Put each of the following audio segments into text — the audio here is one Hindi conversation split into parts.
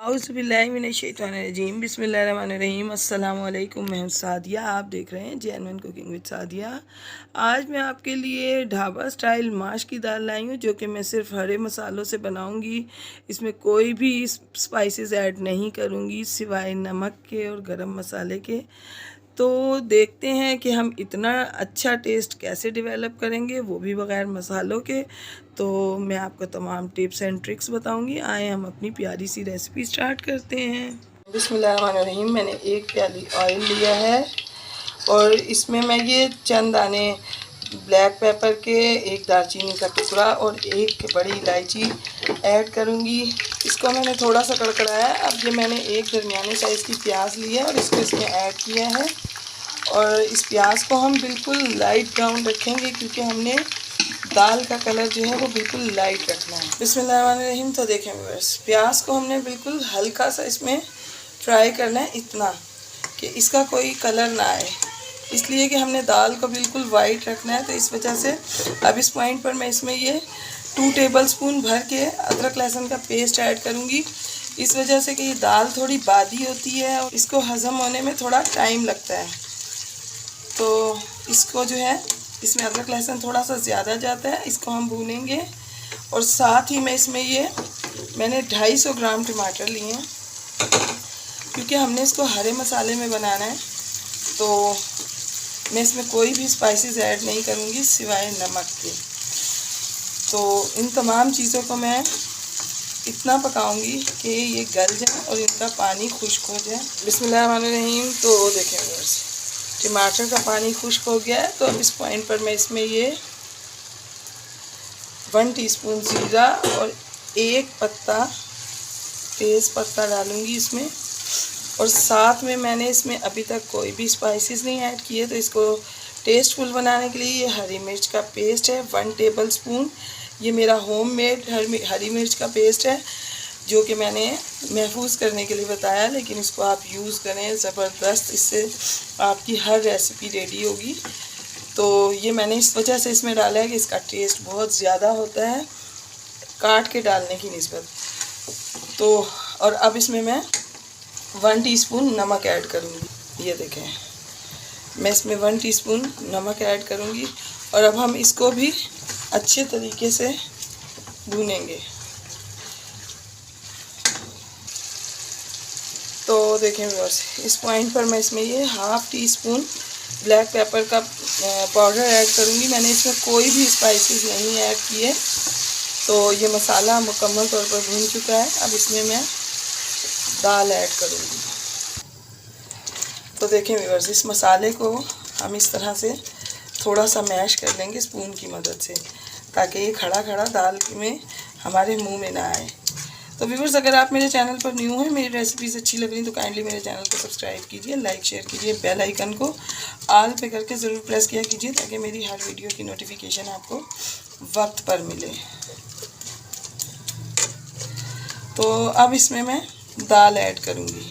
औज़ुबिल्लाहिमिनश्शैतानिर्रजीम बिस्मिल्लाहिर्रहमानिर्रहीम अस्सलाम वालेकुम। मैं हूँ सादिया, आप देख रहे हैं जेन्युइन कुकिंग विद सादिया। आज मैं आपके लिए ढाबा स्टाइल माश की दाल लाई हूँ, जो कि मैं सिर्फ हरे मसालों से बनाऊँगी। इसमें कोई भी स्पाइसेस ऐड नहीं करूँगी सिवाय नमक के और गरम मसाले के। तो देखते हैं कि हम इतना अच्छा टेस्ट कैसे डेवलप करेंगे, वो भी बग़ैर मसालों के। तो मैं आपको तमाम टिप्स एंड ट्रिक्स बताऊंगी। आए हम अपनी प्यारी सी रेसिपी स्टार्ट करते हैं। बिस्मिल्लाहिर्रहमानिर्रहीम। मैंने 1 प्याली ऑयल लिया है और इसमें मैं ये चंद दाने ब्लैक पेपर के, 1 दालचीनी का टुकड़ा और 1 बड़ी इलायची ऐड करूंगी। इसको मैंने थोड़ा सा कड़कड़ाया। अब ये मैंने 1 दरमियाने साइज़ की प्याज ली है और इसको इसमें ऐड किया है। और इस प्याज को हम बिल्कुल लाइट ब्राउन रखेंगे, क्योंकि हमने दाल का कलर जो है वो बिल्कुल लाइट रखना है। बिस्मिल्लाहिर्रहमानिर्रहीम। तो देखें बस, प्याज को हमने बिल्कुल हल्का सा इसमें फ्राई करना है, इतना कि इसका कोई कलर ना आए, इसलिए कि हमने दाल को बिल्कुल वाइट रखना है। तो इस वजह से अब इस पॉइंट पर मैं इसमें ये 2 टेबलस्पून भर के अदरक लहसुन का पेस्ट ऐड करूँगी। इस वजह से कि ये दाल थोड़ी बादी होती है और इसको हज़म होने में थोड़ा टाइम लगता है। तो इसको जो है, इसमें अदरक लहसुन थोड़ा सा ज़्यादा जाता है, इसको हम भूनेंगे। और साथ ही मैं इसमें मैंने 250 ग्राम टमाटर लिए हैं, क्योंकि हमने इसको हरे मसाले में बनाना है। तो मैं इसमें कोई भी स्पाइसेस ऐड नहीं करूँगी सिवाय नमक के। तो इन तमाम चीज़ों को मैं इतना पकाऊंगी कि ये गल जाए और इनका पानी खुश्क हो जाए। बिस्मिल्लाहिर्रहमानिर्रहीम। तो देखें बस, टमाटर का पानी खुश्क हो गया है। तो अब इस पॉइंट पर मैं इसमें 1 टीस्पून ज़ीरा और 1 पत्ता तेज़ पत्ता डालूंगी इसमें। और साथ में मैंने इसमें अभी तक कोई भी स्पाइसेस नहीं ऐड किए। तो इसको टेस्टफुल बनाने के लिए ये हरी मिर्च का पेस्ट है 1 टेबलस्पून। ये मेरा होममेड हरी मिर्च का पेस्ट है, जो कि मैंने महफूज करने के लिए बताया, लेकिन इसको आप यूज़ करें, ज़बरदस्त, इससे आपकी हर रेसिपी रेडी होगी। तो ये मैंने इस वजह से इसमें डाला है कि इसका टेस्ट बहुत ज़्यादा होता है काट के डालने की निस्बत। तो और अब इसमें मैं 1 टीस्पून नमक ऐड करूँगी। ये देखें, मैं इसमें 1 टीस्पून नमक ऐड करूँगी। और अब हम इसको भी अच्छे तरीके से भूनेंगे। तो देखें बस, इस पॉइंट पर मैं इसमें 1/2 टीस्पून ब्लैक पेपर का पाउडर ऐड करूँगी। मैंने इसमें कोई भी स्पाइसेस नहीं ऐड किए। तो ये मसाला मुकम्मल तौर पर भून चुका है। अब इसमें मैं दाल ऐड करूँगी। तो देखें व्यूअर्स, इस मसाले को हम इस तरह से थोड़ा सा मैश कर लेंगे स्पून की मदद से, ताकि ये खड़ा खड़ा दाल में हमारे मुंह में ना आए। तो व्यूअर्स, अगर आप मेरे चैनल पर न्यू हैं, मेरी रेसिपीज़ अच्छी लग रही तो काइंडली मेरे चैनल को सब्सक्राइब कीजिए, लाइक शेयर कीजिए, बेल आइकन को ऑल पे करके ज़रूर प्रेस किया कीजिए, ताकि मेरी हर वीडियो की नोटिफिकेशन आपको वक्त पर मिले। तो अब इसमें मैं दाल ऐड करूँगी।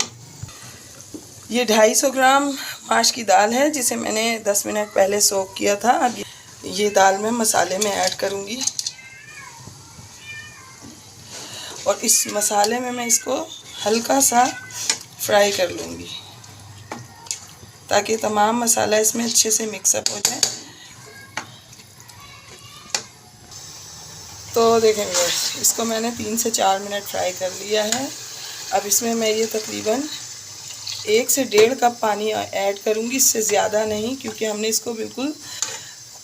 ये 250 ग्राम माश की दाल है, जिसे मैंने 10 मिनट पहले सोक किया था। अब ये दाल मैं मसाले में ऐड करूँगी और इस मसाले में मैं इसको हल्का सा फ्राई कर लूँगी, ताकि तमाम मसाला इसमें अच्छे से मिक्सअप हो जाए। तो देखें बस, इसको मैंने 3 से 4 मिनट फ्राई कर लिया है। अब इसमें मैं ये तकरीबन 1 से 1.5 कप पानी ऐड करूँगी, इससे ज़्यादा नहीं, क्योंकि हमने इसको बिल्कुल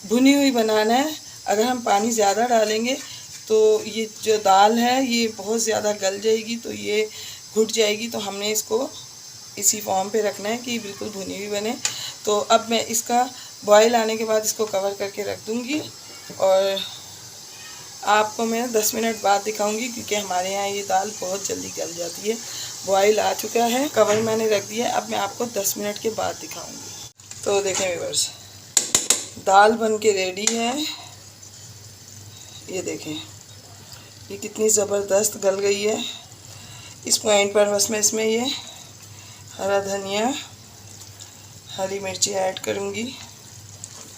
भुनी हुई बनाना है। अगर हम पानी ज़्यादा डालेंगे तो ये जो दाल है ये बहुत ज़्यादा गल जाएगी, तो ये घुट जाएगी। तो हमने इसको इसी फॉर्म पे रखना है कि बिल्कुल भुनी हुई बने। तो अब मैं इसका बॉयल आने के बाद इसको कवर करके रख दूँगी और आपको मैं 10 मिनट बाद दिखाऊंगी, क्योंकि हमारे यहाँ ये दाल बहुत जल्दी गल जाती है। बॉयल आ चुका है, कवर मैंने रख दिया। अब मैं आपको 10 मिनट के बाद दिखाऊंगी। तो देखें व्यूअर्स, दाल बन के रेडी है। ये देखें, ये कितनी ज़बरदस्त गल गई है। इस पॉइंट पर बस मैं इसमें ये हरा धनिया, हरी मिर्ची ऐड करूँगी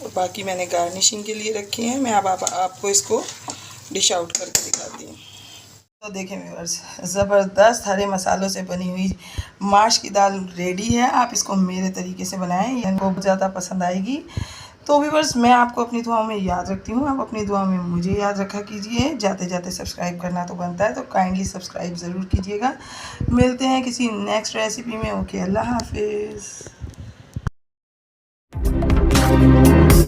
और बाकी मैंने गार्निशिंग के लिए रखी हैं। मैं अब आपको इसको डिश आउट करके दिखाती हूँ। तो देखें व्यूअर्स, ज़बरदस्त हरे मसालों से बनी हुई माश की दाल रेडी है। आप इसको मेरे तरीके से बनाएं, ये इनको बहुत ज़्यादा पसंद आएगी। तो व्यूअर्स, मैं आपको अपनी दुआओं में याद रखती हूँ, आप अपनी दुआओं में मुझे याद रखा कीजिए। जाते जाते सब्सक्राइब करना तो बनता है, तो काइंडली सब्सक्राइब ज़रूर कीजिएगा। मिलते हैं किसी नेक्स्ट रेसिपी में। ओके, अल्लाह हाफिज़।